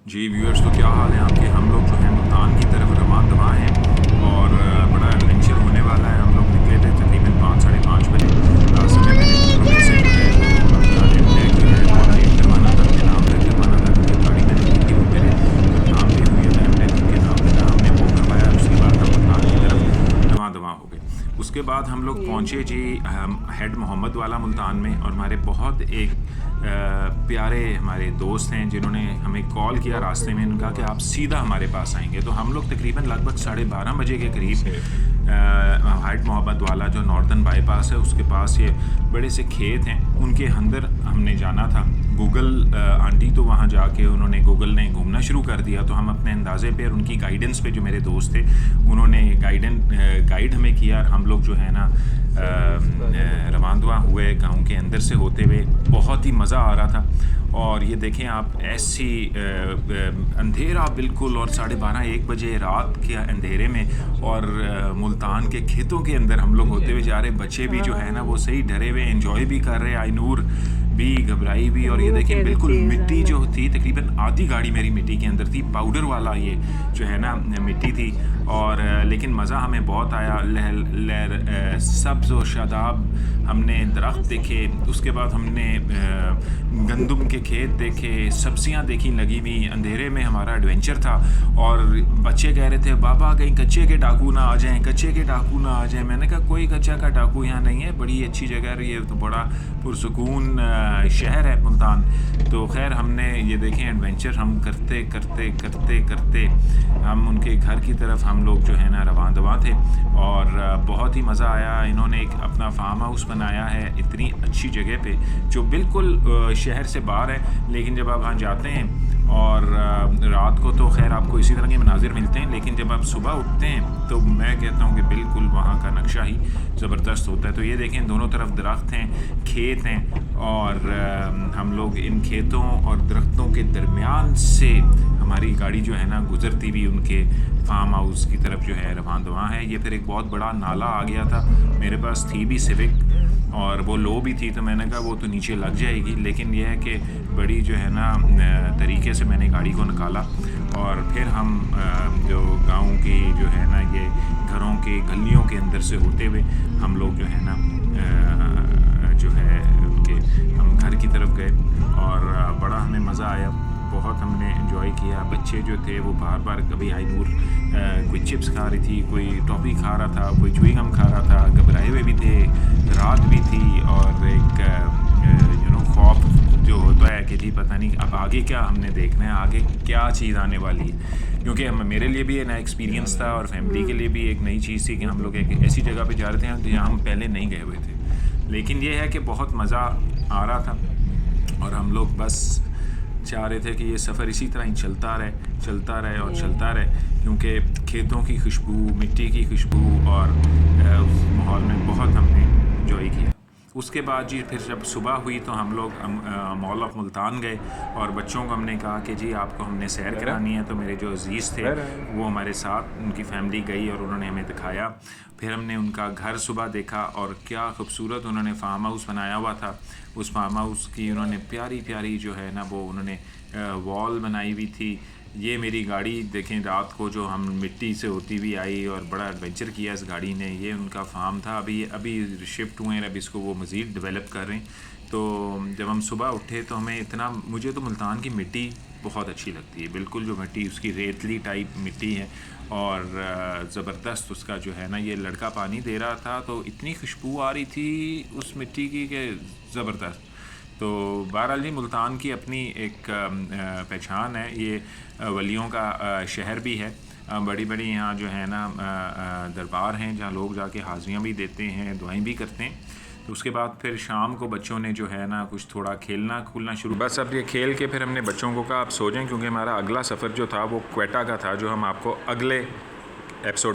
जी viewers, तो क्या हाल है आपके। हम लोग जो है मुल्तान की तरफ रवां दवा हैं और बड़ा एडवेंचर होने वाला है। हम लोग निकले थे तकरीबन 5 साढ़े 5 बजे। रास्ते में अपने मित्रों में से जो है वो अपना नेम टैग जो है वो अपडेट करवाना था, अपने नाम टैग करवाना था, क्योंकि गाड़ी मैंने ली थी वो मेरे जो नाम पे हुई है, नेम टैग उनके नाम पे था। हमने वो करवाया और उसके बाद हम मुल्तान की तरफ रवां दवा हो गए। उसके बाद हम लोग पहुँचे जी हेड मोहम्मद वाला मुल्तान में, और हमारे बहुत एक प्यारे हमारे दोस्त हैं जिन्होंने हमें कॉल किया रास्ते में। उन्होंने कहा कि आप सीधा हमारे पास आएंगे। तो हम लोग तकरीबन लगभग 12:30 बजे के करीब हेड मोहम्मद वाला जो नॉर्दर्न बाईपास है उसके पास ये बड़े से खेत हैं, उनके अंदर हमने जाना था। गूगल आंटी तो वहाँ जाके उन्होंने गूगल ने घूमना शुरू कर दिया, तो हम अपने अंदाज़े पे और उनकी गाइडेंस पे, जो मेरे दोस्त थे उन्होंने गाइड हमें किया। और हम लोग जो है ना रवांदवा हुए गांव के अंदर से होते हुए, बहुत ही मज़ा आ रहा था। और ये देखें आप, ऐसी अंधेरा बिल्कुल, और 12:30 1 बजे रात के अंधेरे में, और मुल्तान के खेतों के अंदर हम लोग होते हुए जा रहे। बच्चे भी जो है ना वो सही डरे हुए एंजॉय भी कर रहे, आइनूर भी घबराई भी। और ये देखें बिल्कुल मिट्टी जो थी, तकरीबन आधी गाड़ी मेरी मिट्टी के अंदर थी, पाउडर वाला ये जो है ना मिट्टी थी। और लेकिन मज़ा हमें बहुत आया। लहर सब्ज़ और शादाब हमने दरख्त देखे, उसके बाद हमने गंदम के खेत देखे, सब्जियां देखी लगी हुई। अंधेरे में हमारा एडवेंचर था। और बच्चे कह रहे थे बाबा कहीं कच्चे के डाकू ना आ जाएं, कच्चे के डाकू ना आ जाएं। मैंने कहा कोई कच्चा का डाकू यहाँ नहीं है, बड़ी अच्छी जगह है ये, तो बड़ा पुरसुकून शहर है मुल्तान। तो खैर हमने ये देखें एडवेंचर हम करते करते करते करते हम उनके घर की तरफ हम लोग जो है ना रवां दवा थे। और बहुत ही मज़ा आया। इन्होंने एक अपना फार्म हाउस बनाया है इतनी अच्छी जगह पे, जो बिल्कुल शहर से बाहर है। लेकिन जब आप वहाँ जाते हैं और रात को तो खैर आपको इसी तरह के मनाजिर मिलते हैं, लेकिन जब आप सुबह उठते हैं तो मैं कहता हूँ कि बिल्कुल वहाँ का नक्शा ही ज़बरदस्त होता है। तो ये देखें दोनों तरफ दरख्त हैं, खेत हैं, और हम लोग इन खेतों और दरख्तों के दरमियान से हमारी गाड़ी जो है ना गुज़रती हुई उनके फार्म हाउस की तरफ जो है रवां दवा है। ये फिर एक बहुत बड़ा नाला आ गया था, मेरे पास थी भी सिविक और वो लो भी थी, तो मैंने कहा वो तो नीचे लग जाएगी। लेकिन यह है कि बड़ी जो है ना तरीके से मैंने गाड़ी को निकाला, और फिर हम जो गांव की जो है ना ये घरों के गलियों के अंदर से होते हुए हम लोग जो है ना जो है उनके हम घर की तरफ गए। और बड़ा हमें मज़ा आया, बहुत हमने एंजॉय किया। बच्चे जो थे वो बार बार, कभी हाईनूर कोई चिप्स खा रही थी, कोई टॉफ़ी खा रहा था, कोई च्युइंगम खा रहा था, घबराए हुए भी थे, रात भी थी, और एक खौफ जो होता है कि जी पता नहीं अब आगे क्या हमने देखना है, आगे क्या चीज़ आने वाली है। क्योंकि मेरे लिए भी एक नया एक्सपीरियंस था और फैमिली के लिए भी एक नई चीज़ थी कि हम लोग एक ऐसी जगह पे जा रहे थे जहाँ हम पहले नहीं गए हुए थे। लेकिन ये है कि बहुत मज़ा आ रहा था, और हम लोग बस चाह रहे थे कि ये सफ़र इसी तरह ही चलता रहे और चलता रहे, क्योंकि खेतों की खुशबू, मिट्टी की खुशबू, और उस माहौल में बहुत हमने एंजॉय किया। उसके बाद जी फिर जब सुबह हुई तो हम लोग मॉल ऑफ मुल्तान गए, और बच्चों को हमने कहा कि जी आपको हमने सैर करानी है। तो मेरे जो अजीज़ थे वो हमारे साथ, उनकी फैमिली गई और उन्होंने हमें दिखाया। फिर हमने उनका घर सुबह देखा, और क्या खूबसूरत उन्होंने फार्म हाउस बनाया हुआ था। उस फार्म हाउस की उन्होंने प्यारी प्यारी जो है ना वो उन्होंने वॉल बनाई हुई थी। ये मेरी गाड़ी देखें, रात को जो हम मिट्टी से होती हुई आई, और बड़ा एडवेंचर किया इस गाड़ी ने। ये उनका फार्म था, अभी शिफ्ट हुए हैं, अब इसको वो मज़ीद डेवलप कर रहे हैं। तो जब हम सुबह उठे तो हमें इतना, मुझे तो मुल्तान की मिट्टी बहुत अच्छी लगती है, बिल्कुल जो मिट्टी उसकी रेतली टाइप मिट्टी है, और ज़बरदस्त उसका जो है ना ये लड़का पानी दे रहा था तो इतनी खुशबू आ रही थी उस मिट्टी की कि ज़बरदस्त। तो बहरहाल जी मुल्तान की अपनी एक पहचान है, ये वलियों का शहर भी है। बड़ी बड़ी यहाँ जो है ना दरबार हैं जहाँ लोग जाके हाज़िरियाँ भी देते हैं, दुआएं भी करते हैं। तो उसके बाद फिर शाम को बच्चों ने जो है ना कुछ थोड़ा खेलना खुलना शुरू, बस अब ये खेल के फिर हमने बच्चों को कहा आप सो जाएं, क्योंकि हमारा अगला सफ़र जो था वो क्वेटा का था, जो हम आपको अगले एपिसोड